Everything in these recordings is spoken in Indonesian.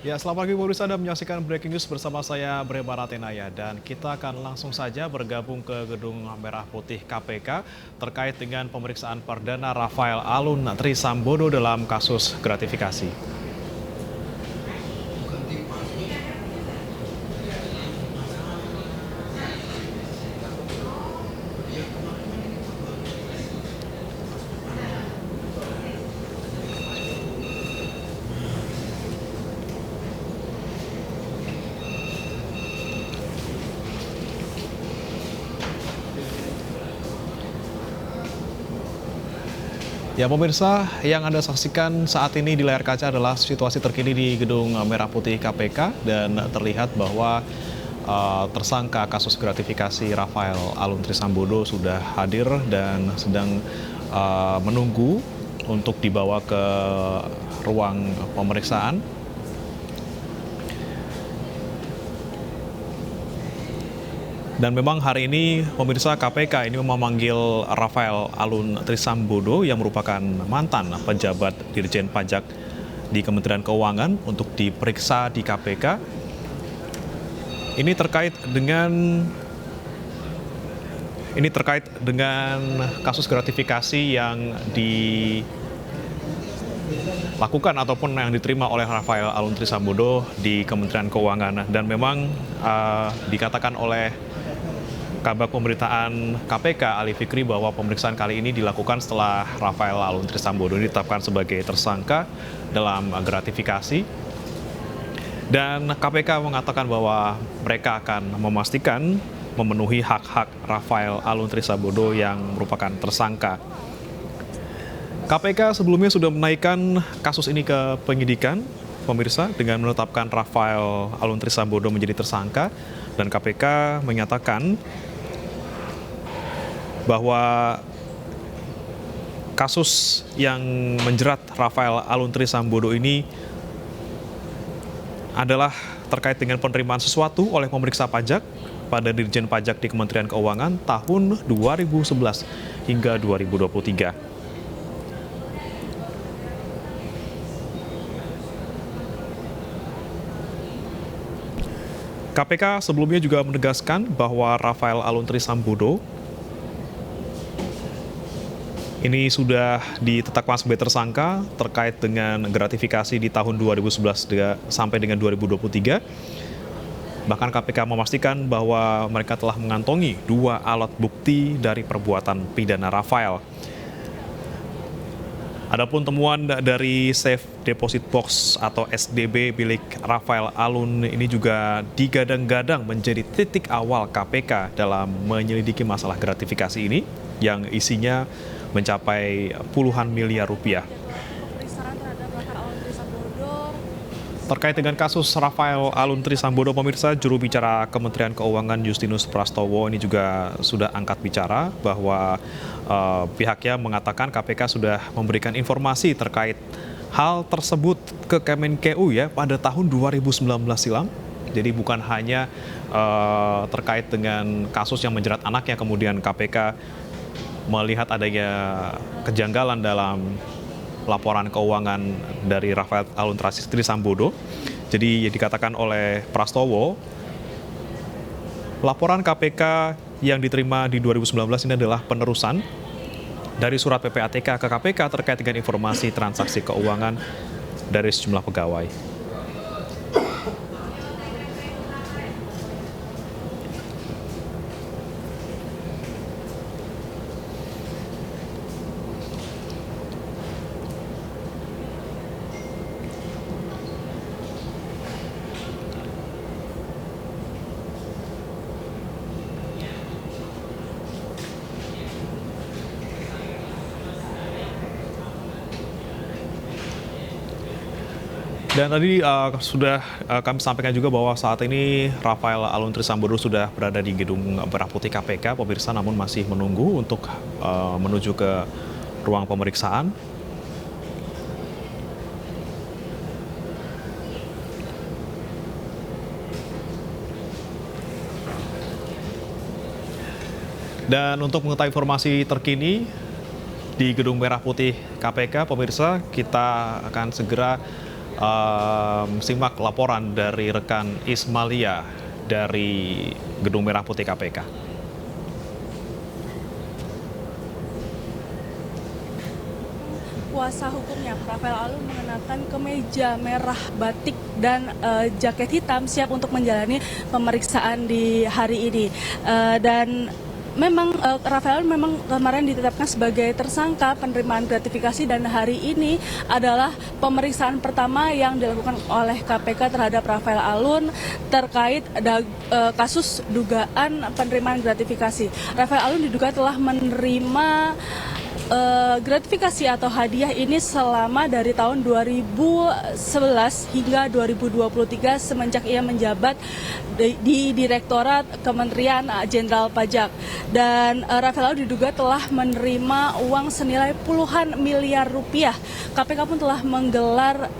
Ya, selamat pagi pemirsa, Anda menyaksikan Breaking News bersama saya Brema Ratenaya. Dan kita akan langsung saja bergabung ke Gedung Merah Putih KPK terkait dengan pemeriksaan perdana Rafael Alun Trisambodo dalam kasus gratifikasi. Ya pemirsa, yang Anda saksikan saat ini di layar kaca adalah situasi terkini di Gedung Merah Putih KPK dan terlihat bahwa tersangka kasus gratifikasi Rafael Alun Trisambodo sudah hadir dan sedang menunggu untuk dibawa ke ruang pemeriksaan. Dan memang hari ini pemirsa KPK ini memanggil Rafael Alun Trisambodo yang merupakan mantan pejabat Dirjen Pajak di Kementerian Keuangan untuk diperiksa di KPK. Ini terkait dengan kasus gratifikasi yang dilakukan ataupun yang diterima oleh Rafael Alun Trisambodo di Kementerian Keuangan. Dan memang dikatakan oleh Kabag Pemberitaan KPK Ali Fikri bahwa pemeriksaan kali ini dilakukan setelah Rafael Alun Trisambodo ditetapkan sebagai tersangka dalam gratifikasi. Dan KPK mengatakan bahwa mereka akan memastikan memenuhi hak-hak Rafael Alun Trisambodo yang merupakan tersangka. KPK sebelumnya sudah menaikkan kasus ini ke penyidikan, pemirsa, dengan menetapkan Rafael Alun Trisambodo menjadi tersangka. Dan KPK menyatakan bahwa kasus yang menjerat Rafael Alun Trisambodo ini adalah terkait dengan penerimaan sesuatu oleh pemeriksa pajak pada Dirjen Pajak di Kementerian Keuangan tahun 2011 hingga 2023. KPK sebelumnya juga menegaskan bahwa Rafael Alun Trisambodo ini sudah ditetapkan sebagai tersangka terkait dengan gratifikasi di tahun 2011 sampai dengan 2023. Bahkan KPK memastikan bahwa mereka telah mengantongi 2 alat bukti dari perbuatan pidana Rafael. Adapun temuan dari Safe Deposit Box atau SDB milik Rafael Alun ini juga digadang-gadang menjadi titik awal KPK dalam menyelidiki masalah gratifikasi ini yang isinya mencapai puluhan miliar rupiah. Terkait dengan kasus Rafael Alun Trisambodo, pemirsa, juru bicara Kementerian Keuangan Justinus Prastowo ini juga sudah angkat bicara bahwa pihaknya mengatakan KPK sudah memberikan informasi terkait hal tersebut ke Kemenkeu ya pada tahun 2019 silam. Jadi bukan hanya terkait dengan kasus yang menjerat anaknya, kemudian KPK melihat adanya kejanggalan dalam laporan keuangan dari Rafael Alun Trisambodo. Jadi dikatakan oleh Prastowo, laporan KPK yang diterima di 2019 ini adalah penerusan dari surat PPATK ke KPK terkait dengan informasi transaksi keuangan dari sejumlah pegawai. Dan tadi sudah kami sampaikan juga bahwa saat ini Rafael Alun Trisambodo sudah berada di Gedung Merah Putih KPK, pemirsa, namun masih menunggu untuk menuju ke ruang pemeriksaan. Dan untuk mengetahui informasi terkini di Gedung Merah Putih KPK, pemirsa, kita akan segera simak laporan dari rekan Ismalia dari Gedung Merah Putih KPK. Kuasa hukumnya, Rafael Alun, mengenakan kemeja merah batik dan jaket hitam siap untuk menjalani pemeriksaan di hari ini. Dan memang Rafael Alun memang kemarin ditetapkan sebagai tersangka penerimaan gratifikasi, dan hari ini adalah pemeriksaan pertama yang dilakukan oleh KPK terhadap Rafael Alun terkait kasus dugaan penerimaan gratifikasi. Rafael Alun diduga telah menerima gratifikasi atau hadiah ini selama dari tahun 2011 hingga 2023 semenjak ia menjabat di Direktorat Kementerian Jenderal Pajak. Dan Rafael Alun diduga telah menerima uang senilai puluhan miliar rupiah. KPK pun telah menggelar,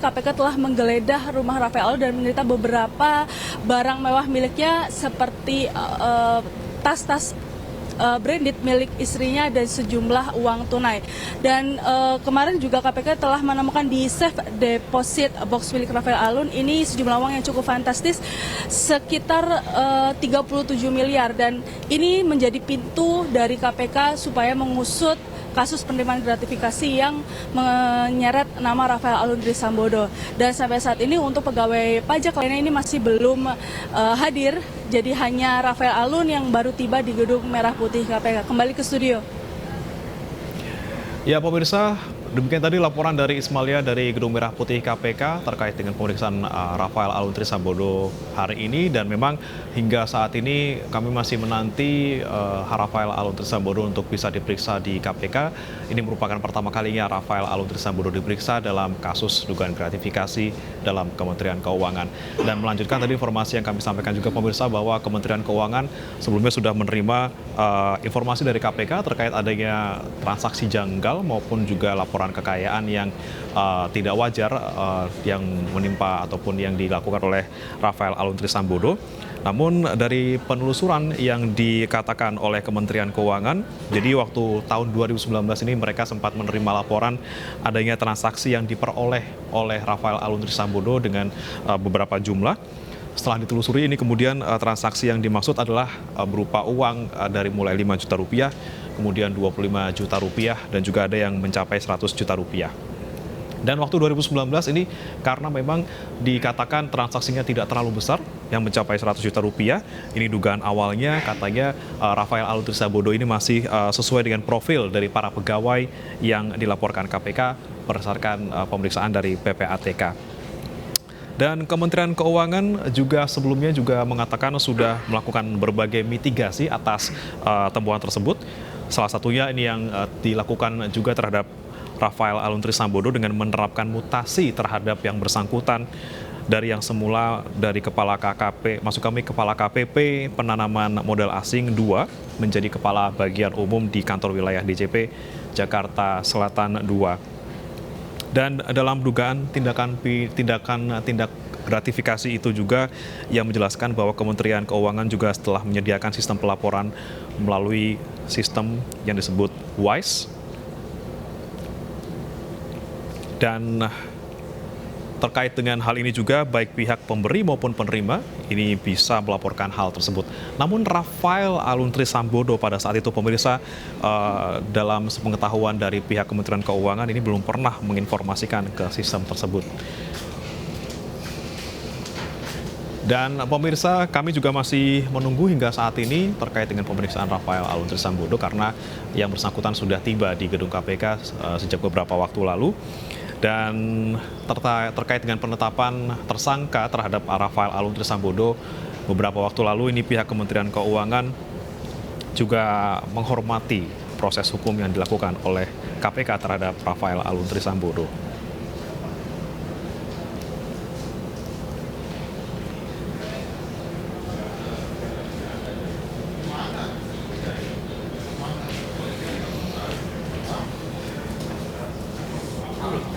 KPK telah menggeledah rumah Rafael Alun dan menyita beberapa barang mewah miliknya seperti tas-tas branded milik istrinya dan sejumlah uang tunai. Dan kemarin juga KPK telah menemukan di safe deposit box milik Rafael Alun ini sejumlah uang yang cukup fantastis sekitar 37 miliar, dan ini menjadi pintu dari KPK supaya mengusut kasus penerimaan gratifikasi yang menyeret nama Rafael Alun Trisambodo. Dan sampai saat ini untuk pegawai pajak lainnya ini masih belum hadir, jadi hanya Rafael Alun yang baru tiba di Gedung Merah Putih KPK. Kembali ke studio. Ya pemirsa, demikian tadi laporan dari Ismalia dari Gedung Merah Putih KPK terkait dengan pemeriksaan Rafael Alun Trisambodo hari ini. Dan memang hingga saat ini kami masih menanti Rafael Alun Trisambodo untuk bisa diperiksa di KPK. Ini merupakan pertama kalinya Rafael Alun Trisambodo diperiksa dalam kasus dugaan gratifikasi dalam Kementerian Keuangan. Dan melanjutkan tadi informasi yang kami sampaikan juga pemirsa bahwa Kementerian Keuangan sebelumnya sudah menerima informasi dari KPK terkait adanya transaksi janggal maupun juga laporan kekayaan yang tidak wajar yang menimpa ataupun yang dilakukan oleh Rafael Alun Trisambodo. Namun dari penelusuran yang dikatakan oleh Kementerian Keuangan, jadi waktu tahun 2019 ini mereka sempat menerima laporan adanya transaksi yang diperoleh oleh Rafael Alun Trisambodo dengan beberapa jumlah. Setelah ditelusuri ini kemudian transaksi yang dimaksud adalah berupa uang dari mulai 5 juta rupiah, kemudian 25 juta rupiah, dan juga ada yang mencapai 100 juta rupiah. Dan waktu 2019 ini karena memang dikatakan transaksinya tidak terlalu besar yang mencapai 100 juta rupiah. Ini dugaan awalnya katanya Rafael Alun Trisambodo ini masih sesuai dengan profil dari para pegawai yang dilaporkan KPK berdasarkan pemeriksaan dari PPATK. Dan Kementerian Keuangan juga sebelumnya juga mengatakan sudah melakukan berbagai mitigasi atas temuan tersebut. Salah satunya ini yang dilakukan juga terhadap Rafael Alun Trisambodo dengan menerapkan mutasi terhadap yang bersangkutan dari yang semula dari kepala KPP penanaman modal asing 2 menjadi kepala bagian umum di kantor wilayah DJP Jakarta Selatan 2. Dan dalam dugaan tindak gratifikasi itu juga yang menjelaskan bahwa Kementerian Keuangan juga setelah menyediakan sistem pelaporan melalui sistem yang disebut WISE. Dan terkait dengan hal ini juga baik pihak pemberi maupun penerima ini bisa melaporkan hal tersebut. Namun Rafael Alun Trisambodo pada saat itu pemirsa dalam sepengetahuan dari pihak Kementerian Keuangan ini belum pernah menginformasikan ke sistem tersebut. Dan pemirsa, kami juga masih menunggu hingga saat ini terkait dengan pemeriksaan Rafael Alun Trisambodo karena yang bersangkutan sudah tiba di gedung KPK sejak beberapa waktu lalu. Dan terkait dengan penetapan tersangka terhadap Rafael Alun Trisambodo beberapa waktu lalu ini pihak Kementerian Keuangan juga menghormati proses hukum yang dilakukan oleh KPK terhadap Rafael Alun Trisambodo.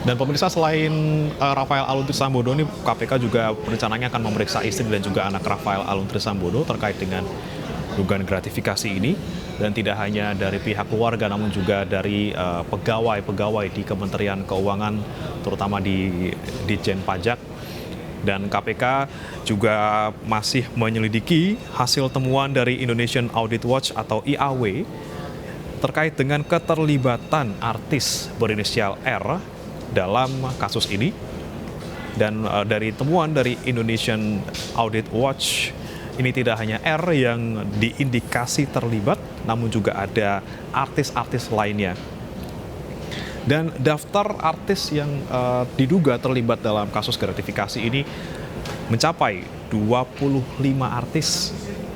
Dan pemirsa, selain Rafael Alun Trisambodo ini KPK juga rencananya akan memeriksa istri dan juga anak Rafael Alun Trisambodo terkait dengan dugaan gratifikasi ini. dan tidak hanya dari pihak keluarga namun juga dari pegawai-pegawai di Kementerian Keuangan, terutama di Ditjen Pajak. Dan KPK juga masih menyelidiki hasil temuan dari Indonesian Audit Watch atau IAW terkait dengan keterlibatan artis berinisial R dalam kasus ini. Dan dari temuan dari Indonesian Audit Watch, ini tidak hanya R yang diindikasi terlibat, namun juga ada artis-artis lainnya. Dan daftar artis yang diduga terlibat dalam kasus gratifikasi ini mencapai 25 artis.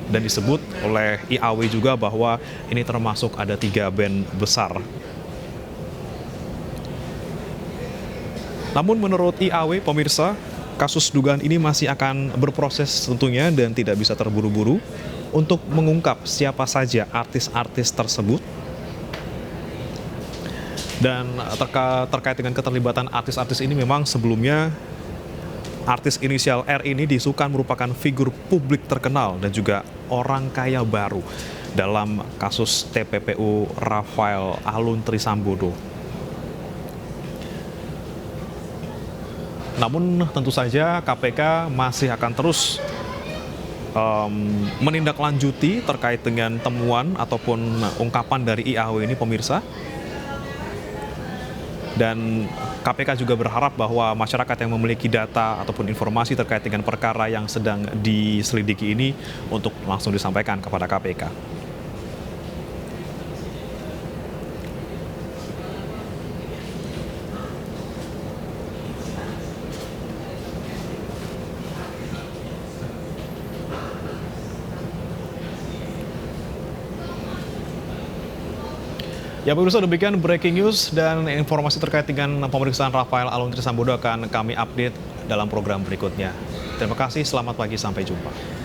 Dan disebut oleh IAW juga bahwa ini termasuk ada 3 band besar. Namun menurut IAW, pemirsa, kasus dugaan ini masih akan berproses tentunya dan tidak bisa terburu-buru untuk mengungkap siapa saja artis-artis tersebut. Dan terkait dengan keterlibatan artis-artis ini memang sebelumnya artis inisial R ini diisukan merupakan figur publik terkenal dan juga orang kaya baru dalam kasus TPPU Rafael Alun Trisambodo. Namun tentu saja KPK masih akan terus menindaklanjuti terkait dengan temuan ataupun ungkapan dari IAW ini, pemirsa. Dan KPK juga berharap bahwa masyarakat yang memiliki data ataupun informasi terkait dengan perkara yang sedang diselidiki ini untuk langsung disampaikan kepada KPK. Ya pemirsa, demikian breaking news dan informasi terkait dengan pemeriksaan Rafael Alun Trisambodo akan kami update dalam program berikutnya. Terima kasih, selamat pagi, sampai jumpa.